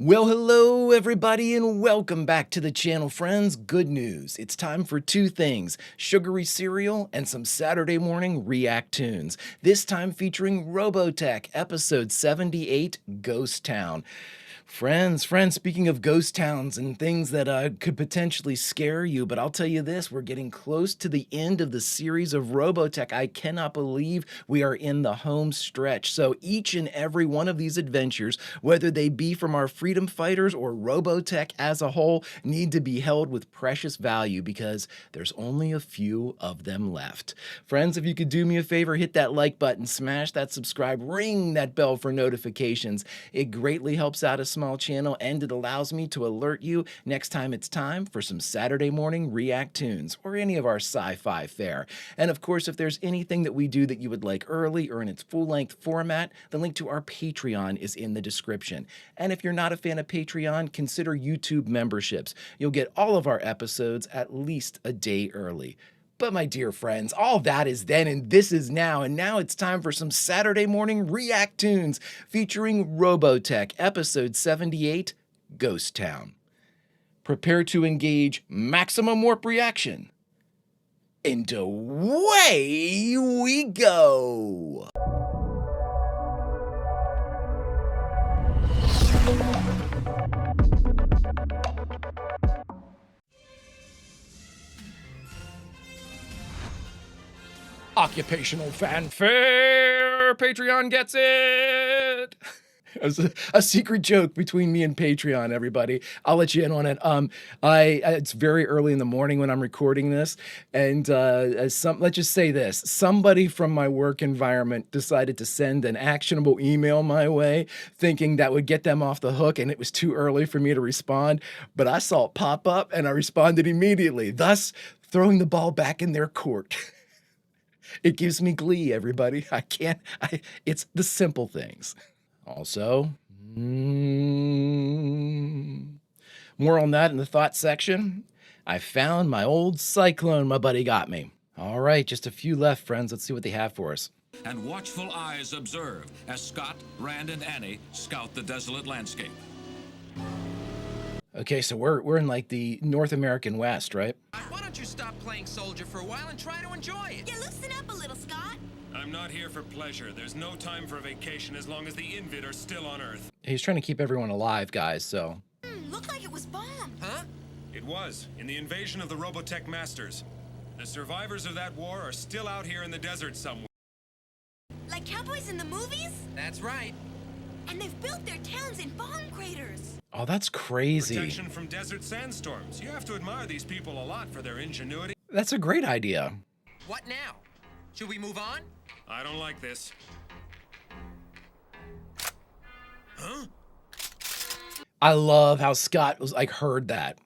Well, hello everybody and welcome back to the channel, friends. Good news. It's time for two things, sugary cereal and some Saturday morning React-TOONS. This time featuring Robotech, episode 78, Ghost Town. Friends, speaking of ghost towns and things that could potentially scare you, but I'll tell you this, we're getting close to the end of the series of Robotech. I cannot believe we are in the home stretch. So each and every one of these adventures, whether they be from our freedom fighters or Robotech as a whole, need to be held with precious value because there's only a few of them left. Friends, if you could do me a favor, hit that like button, smash that subscribe, ring that bell for notifications. It greatly helps out a small channel and it allows me to alert you next time it's time for some Saturday morning React-TOONS or any of our sci-fi fare. And of course, if there's anything that we do that you would like early or in its full-length format, the link to our Patreon is in the description. And if you're not a fan of Patreon, consider YouTube memberships. You'll get all of our episodes at least a day early. But my dear friends, all that is then and this is now, and now it's time for some Saturday morning React-TOONS featuring Robotech, episode 78, Ghost Town. Prepare to engage maximum warp reaction. And away we go! Occupational fanfare! Patreon gets it! It was a secret joke between me and Patreon, everybody. I'll let you in on it. It's very early in the morning when I'm recording this, and let's just say this. Somebody from my work environment decided to send an actionable email my way, thinking that would get them off the hook, and it was too early for me to respond, but I saw it pop up, and I responded immediately, thus throwing the ball back in their court. It gives me glee, everybody. It's the simple things. Also, more on that in the thought section. I found my old cyclone my buddy got me. All right, just a few left, friends. Let's see what they have for us. And watchful eyes observe as Scott, Rand, and Annie scout the desolate landscape. Okay, so we're in like the North American West, right? Why don't you stop playing soldier for a while and try to enjoy it? Yeah, loosen up a little, Scott. I'm not here for pleasure. There's no time for vacation as long as the Invid are still on Earth. He's trying to keep everyone alive, guys, so. Looked like it was bombed. Huh? It was, in the invasion of the Robotech Masters. The survivors of that war are still out here in the desert somewhere. Like cowboys in the movies? That's right. And they've built their towns in bomb craters. Oh, that's crazy. Protection from desert sandstorms. You have to admire these people a lot for their ingenuity. That's a great idea. What now? Should we move on? I don't like this. Huh? I love how Scott was like heard that.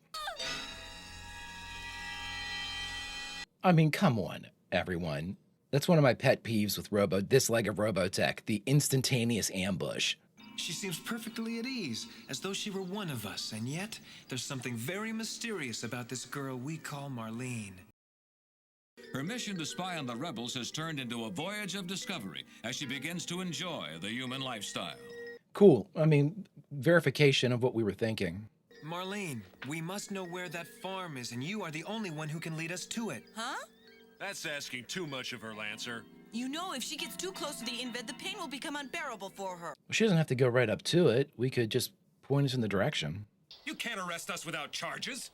I mean, come on, everyone. That's one of my pet peeves with this leg of Robotech, the instantaneous ambush. She seems perfectly at ease, as though she were one of us, and yet there's something very mysterious about this girl we call Marlene. Her mission to spy on the rebels has turned into a voyage of discovery as she begins to enjoy the human lifestyle. Cool. I mean, verification of what we were thinking. Marlene, we must know where that farm is, and you are the only one who can lead us to it. Huh? That's asking too much of her, Lancer. You know, if she gets too close to the Invid, the pain will become unbearable for her. She doesn't have to go right up to it. We could just point us in the direction. You can't arrest us without charges.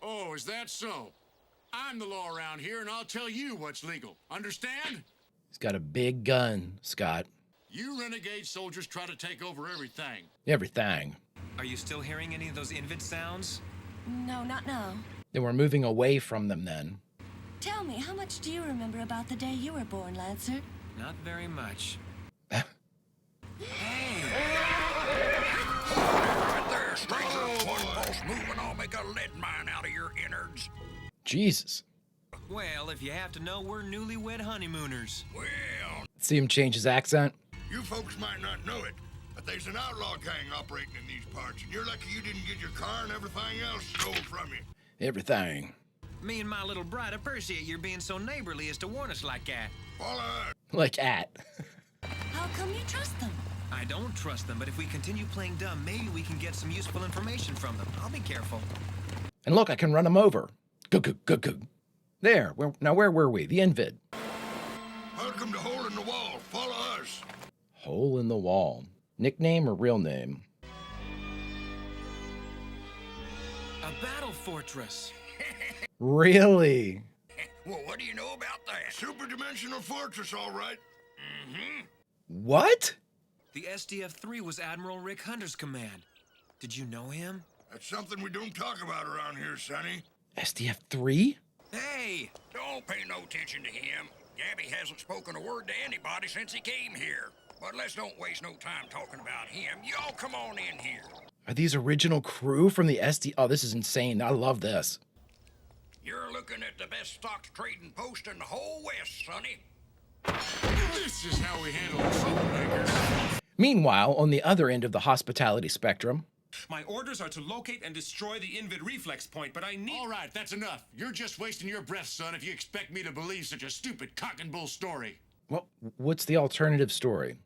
Oh, is that so? I'm the law around here, and I'll tell you what's legal. Understand? He's got a big gun, Scott. You renegade soldiers try to take over everything. Everything. Are you still hearing any of those Invid sounds? No, not now. Then we're moving away from them then. Tell me, how much do you remember about the day you were born, Lancer? Not very much. Right there, stranger. One false move and I'll make a lead mine out of your innards. Jesus. Well, if you have to know, we're newlywed honeymooners. Well, See him change his accent? you folks might not know it, but there's an outlaw gang operating in these parts, and you're lucky you didn't get your car and everything else stole from you. Everything. Me and my little bride appreciate your being so neighborly as to warn us like that. Follow her. Like at. How come you trust them? I don't trust them, but if we continue playing dumb, maybe we can get some useful information from them. I'll be careful. And look, I can run them over. Go. There. Now where were we? The Invid. Welcome to Hole in the Wall. Follow us. Hole in the Wall. Nickname or real name? A battle fortress. Really? Well, what do you know about that? Super-dimensional fortress, all right. What? The SDF-3 was Admiral Rick Hunter's command. Did you know him? That's something we don't talk about around here, Sonny. SDF-3? Hey! Don't pay no attention to him. Gabby hasn't spoken a word to anybody since he came here. But let's don't waste no time talking about him. Y'all come on in here. Are these original crew from the SD? Oh, this is insane. I love this. You're looking at the best stocks trading post in the whole West, Sonny. This is how we handle troublemakers. Meanwhile, on the other end of the hospitality spectrum, My orders are to locate and destroy the Invid reflex point, but I need... All right, that's enough. You're just wasting your breath, son, if you expect me to believe such a stupid cock and bull story. well, what's the alternative story?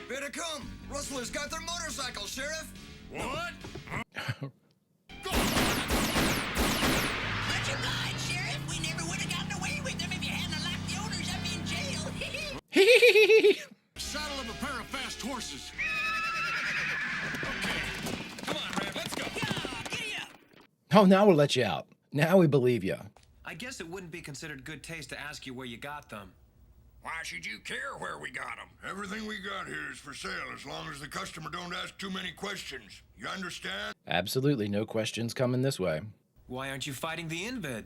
Better come. Rustlers got their motorcycle, Sheriff. What? Much obliged, Sheriff. We never would have gotten away with them if you hadn't locked the owners up in jail. Saddle up a pair of fast horses. Come on, Red, let's go. Giddy up. Oh, now we'll let you out. Now we believe you. I guess it wouldn't be considered good taste to ask you where you got them. Why should you care where we got them? Everything we got here is for sale as long as the customer don't ask too many questions. You understand? Absolutely no questions coming this way. Why aren't you fighting the Invid?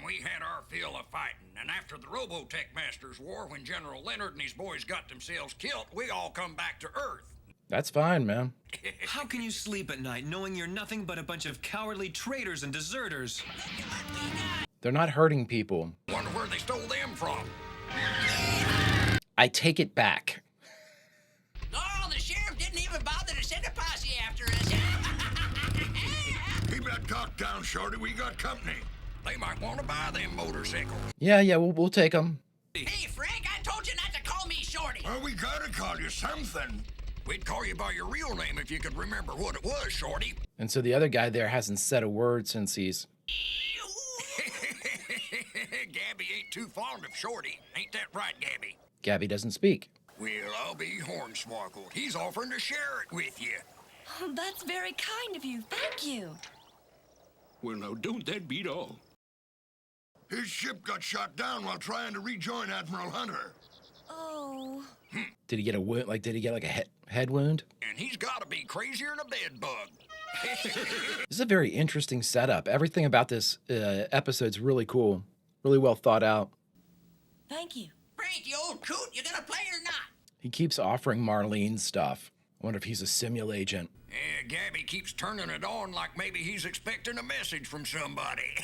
We had our fill of fighting, and after the Robotech Masters War, when General Leonard and his boys got themselves killed, we all come back to Earth. That's fine, man. How can you sleep at night knowing you're nothing but a bunch of cowardly traitors and deserters? They're not hurting people. Wonder where they stole them from. I take it back. Oh, the sheriff didn't even bother to send a posse after us. Keep that talk down, Shorty. We got company. They might want to buy them motorcycles. Yeah, we'll take them. Hey, Frank, I told you not to call me Shorty. Well, we gotta call you something. We'd call you by your real name if you could remember what it was, Shorty. And so the other guy there hasn't said a word since he's... Gabby ain't too fond of Shorty. Ain't that right, Gabby? Gabby doesn't speak. Well, I'll be hornswoggled. He's offering to share it with you. Oh, that's very kind of you. Thank you. Well, now, don't that beat all? His ship got shot down while trying to rejoin Admiral Hunter. Oh. Did he get a wound? Did he get a head wound? And he's gotta be crazier than a bed bug. This is a very interesting setup. Everything about this episode's really cool. Really well thought out. Thank you. Frank, you old coot, you gonna play or not? He keeps offering Marlene stuff. I wonder if he's a simul agent. Yeah, Gabby keeps turning it on like maybe he's expecting a message from somebody.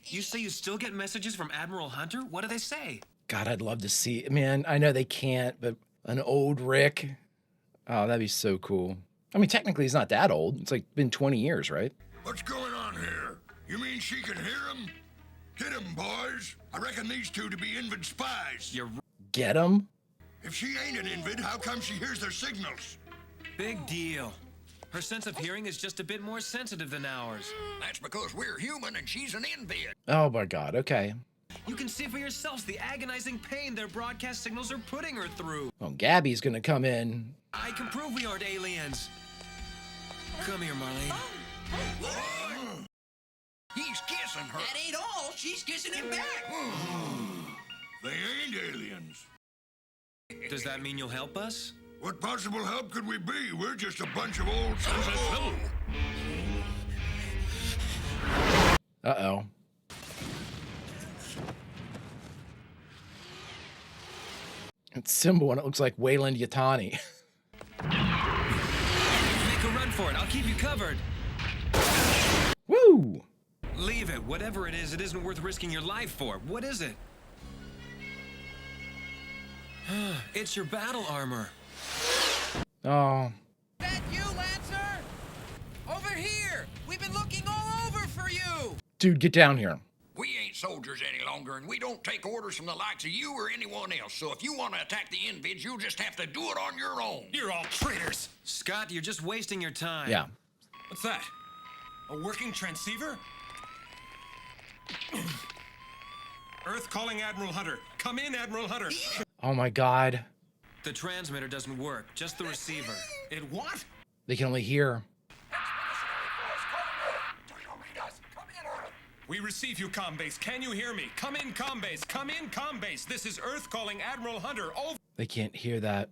You say you still get messages from Admiral Hunter? What do they say? God, I'd love to see... Man, I know they can't, but an old Rick... Oh, that'd be so cool. I mean, technically, he's not that old. It's been 20 years, right? What's going on here? You mean she can hear him? Get him, boys. I reckon these two to be Invid spies. You're Get him? If she ain't an Invid, how come she hears their signals? big deal. Her sense of hearing is just a bit more sensitive than ours. That's because we're human and she's an Invid. Oh, my God. Okay. You can see for yourselves the agonizing pain their broadcast signals are putting her through. Well, Gabby's gonna come in. I can prove we aren't aliens. Come here, Marlene. He's kissing her. That ain't all. She's kissing him back. They ain't aliens. Does that mean you'll help us? What possible help could we be? We're just a bunch of old sons of trouble. Uh-oh. It's Symbol, and it looks like Wayland Yutani. Make a run for it. I'll keep you covered. Woo! Leave it. Whatever it isn't worth risking your life for. What is it? It's your battle armor. Oh. That you, Lancer? Over here! We've been looking all over for you! Dude, get down here. We ain't soldiers any longer, and we don't take orders from the likes of you or anyone else. So if you want to attack the invids, you'll just have to do it on your own. You're all traitors. Scott, you're just wasting your time. Yeah. What's that? A working transceiver? Earth calling Admiral Hunter. Come in, Admiral Hunter. Oh my God. The transmitter doesn't work, just the receiver. It what? They can only hear. We receive you, Combase. Can you hear me? Come in, Combase. Come in, Combase. This is Earth calling Admiral Hunter. Over. They can't hear that.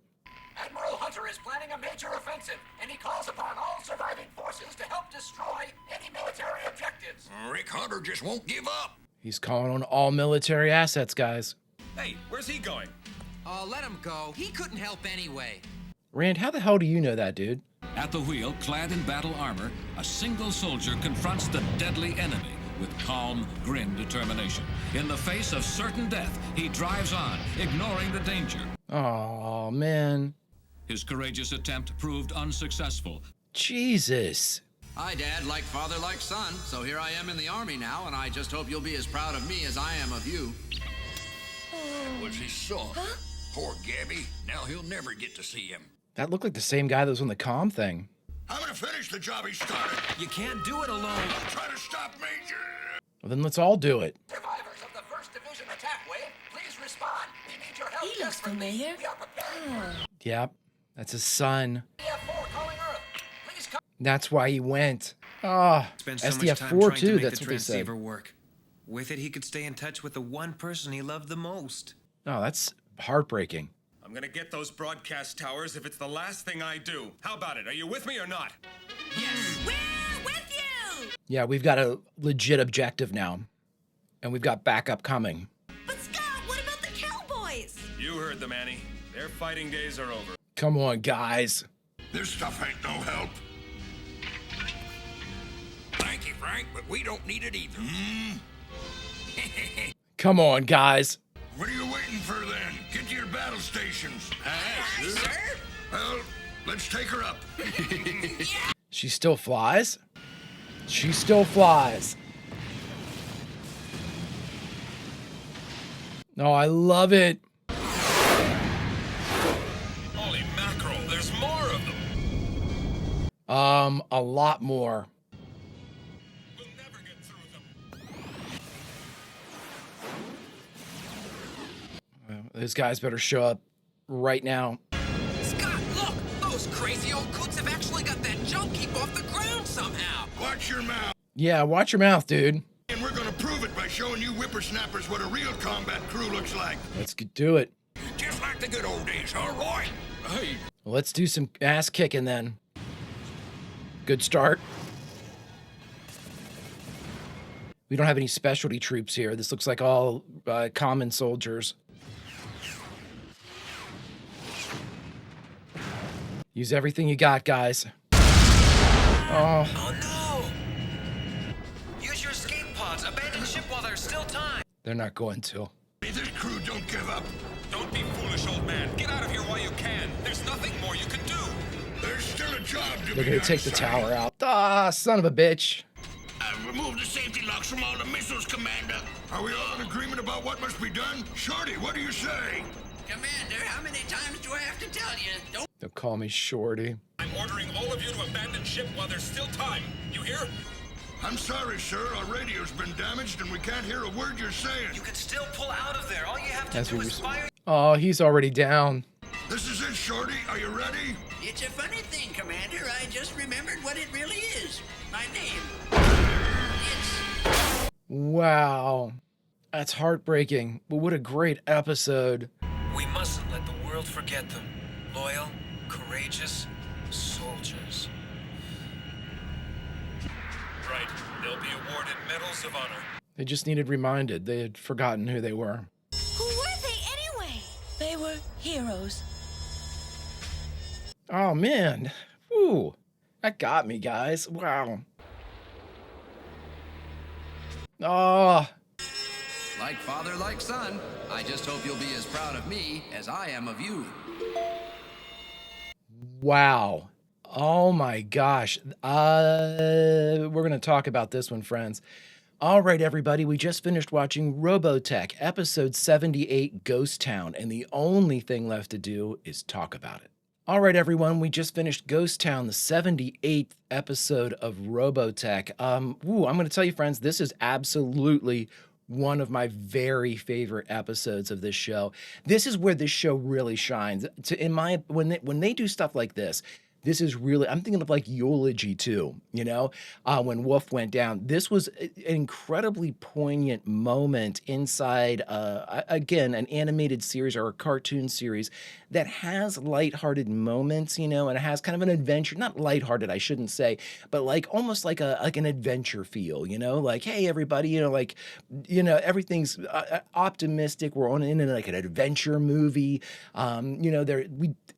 Admiral Hunter is planning a major offensive, and he calls upon all surviving forces to help destroy any military objectives. Rick Hunter just won't give up. He's calling on all military assets, guys. Hey, where's he going? Oh, let him go. He couldn't help anyway. Rand, how the hell do you know that, dude? At the wheel, clad in battle armor, a single soldier confronts the deadly enemy with calm, grim determination. In the face of certain death, he drives on, ignoring the danger. Oh, man. His courageous attempt proved unsuccessful. Jesus. Hi, Dad. Like father, like son. So here I am in the Army now, and I just hope you'll be as proud of me as I am of you. That was his son. Poor Gabby. Now he'll never get to see him. That looked like the same guy that was on the comm thing. I'm gonna finish the job he started. You can't do it alone. Don't try to stop Major. Well, then let's all do it. Survivors of the 1st Division attack wave, please respond. We need your help. He looks desperately. familiar. We are prepared. Yep, that's his son. SDF-4 calling Earth. Please come. That's why he went. Oh, Spent so much time SDF-4 trying to too, make that's the what they said. transceiver work. With it, he could stay in touch with the one person he loved the most. Oh, that's heartbreaking. I'm gonna get those broadcast towers if it's the last thing I do. How about it? Are you with me or not? We're with you! Yeah, we've got a legit objective now. And we've got backup coming. But Scott, what about the cowboys? You heard them, Annie. Their fighting days are over. Come on, guys. This stuff ain't no help. Thank you, Frank, but we don't need it either. Come on, guys. What are you waiting for then? Get to your battle stations. Aye, sir. Well, let's take her up. She still flies? She still flies. No, I love it. Holy mackerel, there's more of them. A lot more. We'll never get through them. Those guys better show up right now. Scott, look! Those crazy old coots have actually got that junk heap off the ground somehow. Watch your mouth. Yeah, watch your mouth, dude. And we're gonna prove it by showing you whippersnappers what a real combat crew looks like. Let's do it. Just like the good old days, huh, Roy? Hey, Well, let's do some ass kicking then. Good start. We don't have any specialty troops here. This looks like all common soldiers. Use everything you got, guys. Oh, Oh no! Use your escape pods. Abandon ship while there's still time. they're not going to. Hey, this crew don't give up. Don't be foolish, old man. Get out of here while you can. There's nothing more you can do. There's still a job to They're be gonna done, take the son. tower out. Ah, son of a bitch. I've removed the safety locks from all the missiles, Commander. Are we all in agreement about what must be done? Shorty, what do you say? Commander, how many times do I have to tell you? Don't. They'll call me Shorty. I'm ordering all of you to abandon ship while there's still time. You hear? I'm sorry, sir. Our radio's been damaged and we can't hear a word you're saying. You can still pull out of there. All you have to As do we is fire. Oh, he's already down. This is it, Shorty. Are you ready? It's a funny thing, Commander. I just remembered what it really is. My name. It's. Wow. That's heartbreaking. But what a great episode. We mustn't let the world forget them. Loyal, courageous soldiers. Right. They'll be awarded medals of honor. They just needed reminded. They had forgotten who they were. Who were they anyway? They were heroes. Oh, man. Ooh. That got me, guys. Wow. Oh, Like father, like son. I just hope you'll be as proud of me as I am of you. wow. Oh, my gosh. We're going to talk about this one, friends. All right, everybody, we just finished watching Robotech, episode 78, Ghost Town, and the only thing left to do is talk about it. All right, everyone, we just finished Ghost Town, the 78th episode of Robotech. I'm going to tell you, friends, this is absolutely one of my very favorite episodes of this show. This is where this show really shines. When they do stuff like this is really, I'm thinking of like Eulogy too, when Wolf went down. This was an incredibly poignant moment inside, again, an animated series or a cartoon series that has lighthearted moments, and it has kind of an adventure, not lighthearted, I shouldn't say, but like almost like an adventure feel, like, hey, everybody, everything's optimistic. We're in like an adventure movie.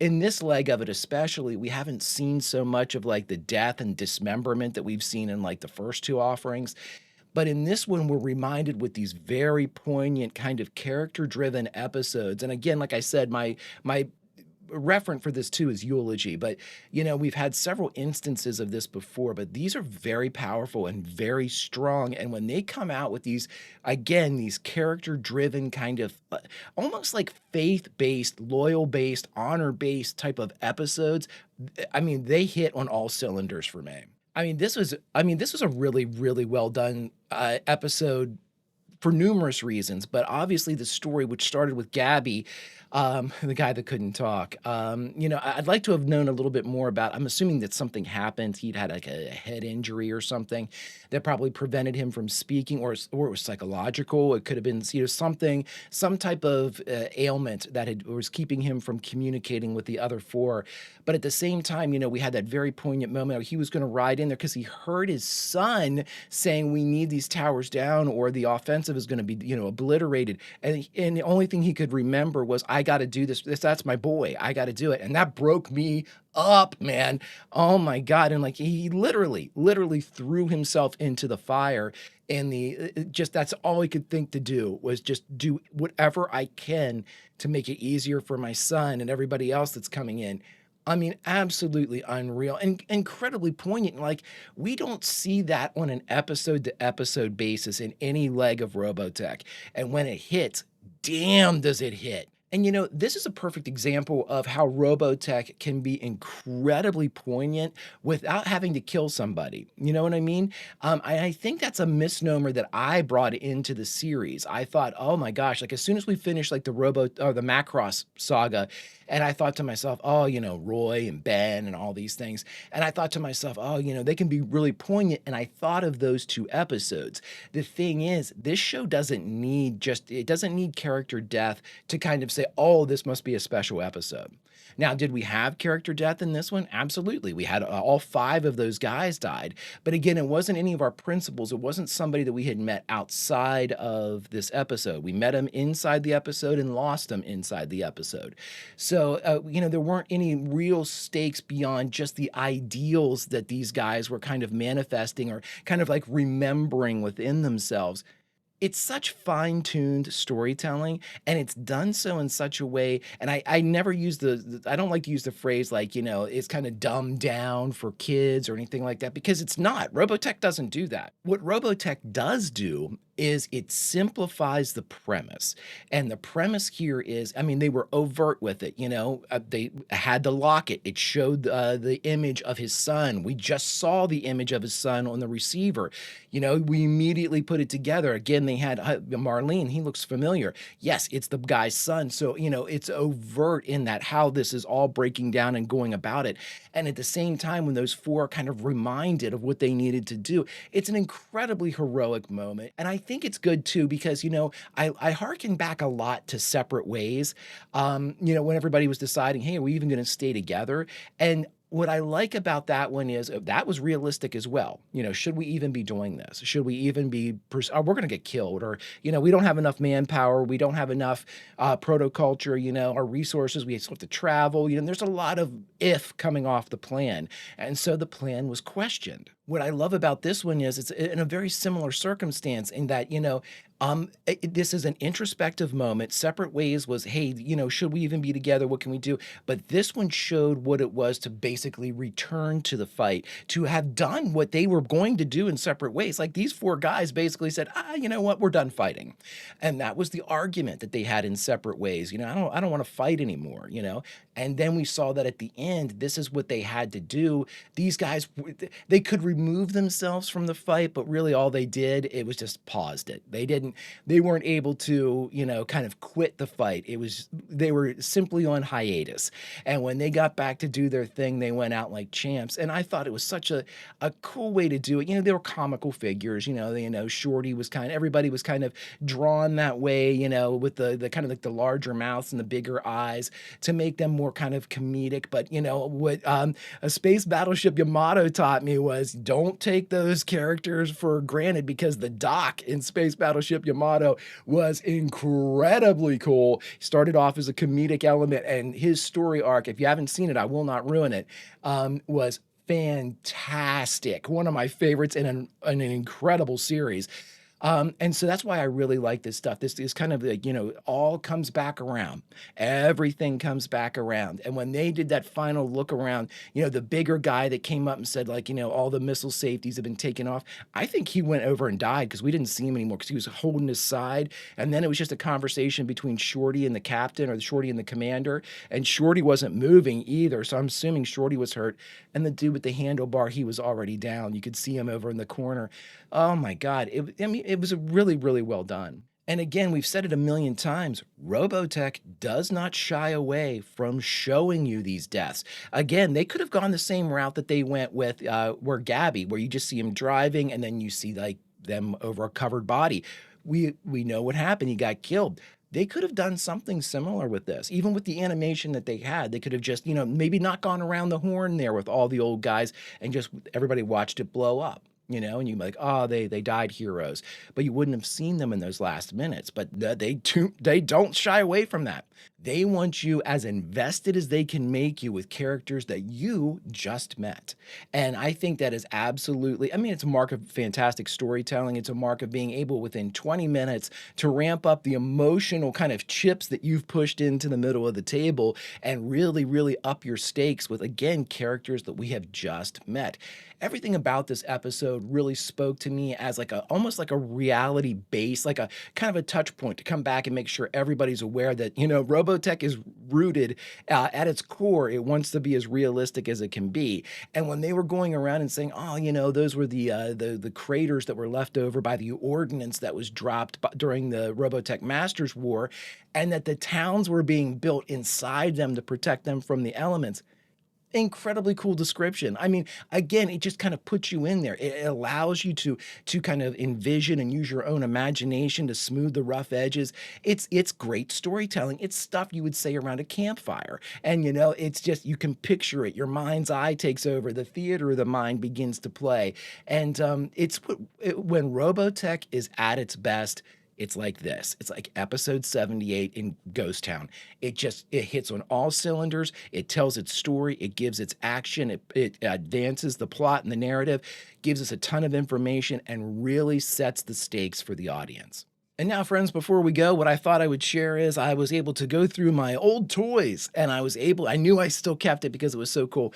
In this leg of it especially, we haven't seen so much of like the death and dismemberment that we've seen in like the first two offerings. But in this one, we're reminded with these very poignant kind of character-driven episodes. And again, like I said, my referent for this too is Eulogy, but we've had several instances of this before, but these are very powerful and very strong. And when they come out with these, again, these character-driven kind of almost like faith-based, loyal-based, honor-based type of episodes, I mean, they hit on all cylinders for me. This was a really, really well done episode for numerous reasons, but obviously the story, which started with Gabby, the guy that couldn't talk, I'd like to have known a little bit more about. I'm assuming that something happened. He'd had like a head injury or something that probably prevented him from speaking, or it was psychological. It could have been, some type of ailment that was keeping him from communicating with the other four. But at the same time, we had that very poignant moment where he was going to ride in there because he heard his son saying, "We need these towers down, or the offensive is going to be, obliterated." And the only thing he could remember was, "I got to do this. That's my boy. I got to do it." And that broke me up, man. Oh my God. And like, he literally threw himself into the fire. And that's all he could think to do was just do whatever I can to make it easier for my son and everybody else that's coming in. Absolutely unreal and incredibly poignant. Like, we don't see that on an episode to episode basis in any leg of Robotech. And when it hits, damn, does it hit. And this is a perfect example of how Robotech can be incredibly poignant without having to kill somebody. You know what I mean? I think that's a misnomer that I brought into the series. I thought, oh my gosh, like as soon as we finished like the Macross saga, and I thought to myself, oh, Roy and Ben and all these things. And I thought to myself, oh, they can be really poignant. And I thought of those two episodes. The thing is, this show doesn't need character death to kind of say, oh, this must be a special episode. Now, did we have character death in this one? Absolutely. We had all 5 of those guys died. But again, it wasn't any of our principals. It wasn't somebody that we had met outside of this episode. We met him inside the episode and lost him inside the episode. So, there weren't any real stakes beyond just the ideals that these guys were kind of manifesting or kind of like remembering within themselves. It's such fine-tuned storytelling, and it's done so in such a way, and I never use I don't like to use the phrase like, it's kind of dumbed down for kids or anything like that, because it's not. Robotech doesn't do that. What Robotech does do is it simplifies the premise. And the premise here is, they were overt with it, they had the locket. It showed the image of his son. We just saw the image of his son on the receiver. We immediately put it together. Again, they had Marlene. He looks familiar. Yes, it's the guy's son. So, it's overt in that how this is all breaking down and going about it. And at the same time, when those 4 are kind of reminded of what they needed to do, it's an incredibly heroic moment. And I think it's good too, because, I hearken back a lot to Separate Ways, when everybody was deciding, hey, are we even going to stay together? And what I like about that one is that was realistic as well. Should we even be doing this? Should we even be, we're going to get killed, or, we don't have enough manpower. We don't have enough protoculture, our resources. We still have to travel. There's a lot of if coming off the plan. And so the plan was questioned. What I love about this one is it's in a very similar circumstance in that, This is an introspective moment. Separate Ways was, hey, should we even be together? What can we do? But this one showed what it was to basically return to the fight, to have done what they were going to do in Separate Ways. Like these four guys basically said, you know what, we're done fighting. And that was the argument that they had in Separate Ways. I don't want to fight anymore, And then we saw that at the end, this is what they had to do. These guys, they could remove themselves from the fight, but really all they did, it was just paused it. They weren't able to, kind of quit the fight. They were simply on hiatus. And when they got back to do their thing, they went out like champs. And I thought it was such a cool way to do it. They were comical figures, Shorty was everybody was kind of drawn that way, with the kind of like the larger mouths and the bigger eyes to make them more kind of comedic. But, what a Space Battleship Yamato taught me was don't take those characters for granted, because the Doc in Space Battleship Yamato was incredibly cool. He started off as a comedic element, and his story arc, if you haven't seen it, I will not ruin it, was fantastic. One of my favorites in an incredible series. And so that's why I really like this stuff. This is kind of like, all comes back around. Everything comes back around. And when they did that final look around, the bigger guy that came up and said, like, all the missile safeties have been taken off, I think he went over and died because we didn't see him anymore because he was holding his side. And then it was just a conversation between Shorty and the captain, or Shorty and the commander. And Shorty wasn't moving either. So I'm assuming Shorty was hurt. And the dude with the handlebar, he was already down. You could see him over in the corner. Oh my God. It was really, really well done. And again, we've said it a million times, Robotech does not shy away from showing you these deaths. Again, they could have gone the same route that they went with where Gabby, where you just see him driving and then you see like them over a covered body. We know what happened. He got killed. They could have done something similar with this. Even with the animation that they had, they could have just, maybe not gone around the horn there with all the old guys and just everybody watched it blow up. And you'd be like, oh, they died heroes. But you wouldn't have seen them in those last minutes. But they don't shy away from that. They want you as invested as they can make you with characters that you just met. And I think that is absolutely, it's a mark of fantastic storytelling. It's a mark of being able within 20 minutes to ramp up the emotional kind of chips that you've pushed into the middle of the table and really, really up your stakes with, again, characters that we have just met. Everything about this episode really spoke to me as almost like a reality base, like a kind of a touch point to come back and make sure everybody's aware that, Robotech is rooted at its core. It wants to be as realistic as it can be. And when they were going around and saying, oh, those were the craters that were left over by the ordnance that was dropped during the Robotech Masters War, and that the towns were being built inside them to protect them from the elements. Incredibly cool description. Again, it just kind of puts you in there. It allows you to kind of envision and use your own imagination to smooth the rough edges. It's great storytelling. It's stuff you would say around a campfire. And, it's just, you can picture it. Your mind's eye takes over. The theater of the mind begins to play. And when Robotech is at its best, it's like this. It's like episode 78 in Ghost Town. It hits on all cylinders. It tells its story. It gives its action. It advances the plot and the narrative, gives us a ton of information, and really sets the stakes for the audience. And now, friends, before we go, what I thought I would share is I was able to go through my old toys, and I knew I still kept it because it was so cool.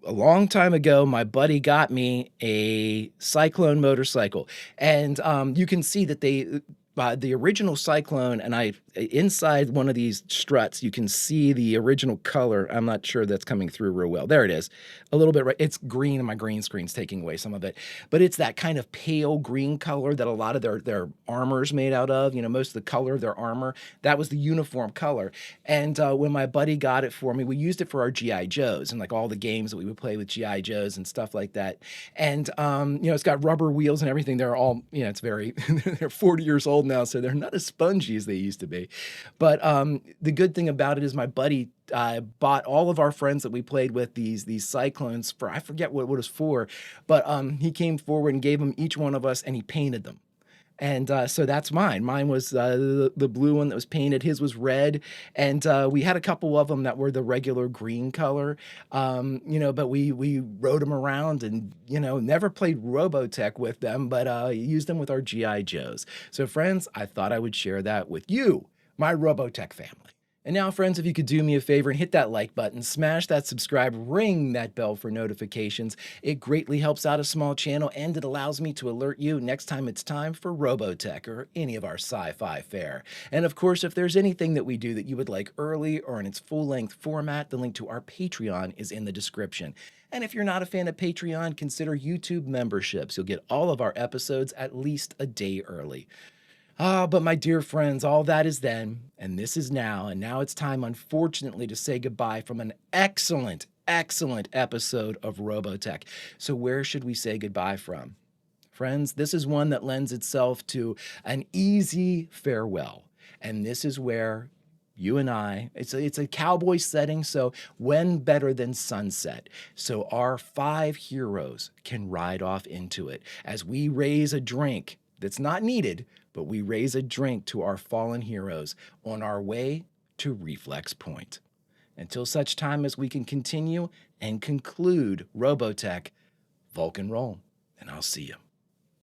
A long time ago, my buddy got me a Cyclone motorcycle, and you can see that the original Cyclone, and inside one of these struts, you can see the original color. I'm not sure that's coming through real well. There it is. A little bit, right? It's green, and my green screen's taking away some of it. But it's that kind of pale green color that a lot of their armor's made out of. Most of the color of their armor, that was the uniform color. And when my buddy got it for me, we used it for our G.I. Joes and like all the games that we would play with G.I. Joes and stuff like that. And, it's got rubber wheels and everything. They're all, it's very, they're 40 years old now, so they're not as spongy as they used to be. But the good thing about it is my buddy bought all of our friends that we played with these Cyclones for, I forget what it was for, but he came forward and gave them each one of us, and he painted them. And so that's mine. Mine was the blue one that was painted. His was red. And we had a couple of them that were the regular green color, but we rode them around and, never played Robotech with them, but used them with our G.I. Joes. So friends, I thought I would share that with you, my Robotech family. And now, friends, if you could do me a favor and hit that like button, smash that subscribe, ring that bell for notifications. It greatly helps out a small channel, and it allows me to alert you next time it's time for Robotech or any of our sci-fi fare. And of course, if there's anything that we do that you would like early or in its full-length format, the link to our Patreon is in the description. And if you're not a fan of Patreon, consider YouTube memberships. You'll get all of our episodes at least a day early. But my dear friends, all that is then, and this is now, and now it's time, unfortunately, to say goodbye from an excellent, excellent episode of Robotech. So where should we say goodbye from? Friends, this is one that lends itself to an easy farewell, and this is where you and I, it's a cowboy setting, so when better than sunset? So our 5 heroes can ride off into it as we raise a drink that's not needed, but we raise a drink to our fallen heroes on our way to Reflex Point. Until such time as we can continue and conclude Robotech, Vulcan roll, and I'll see you.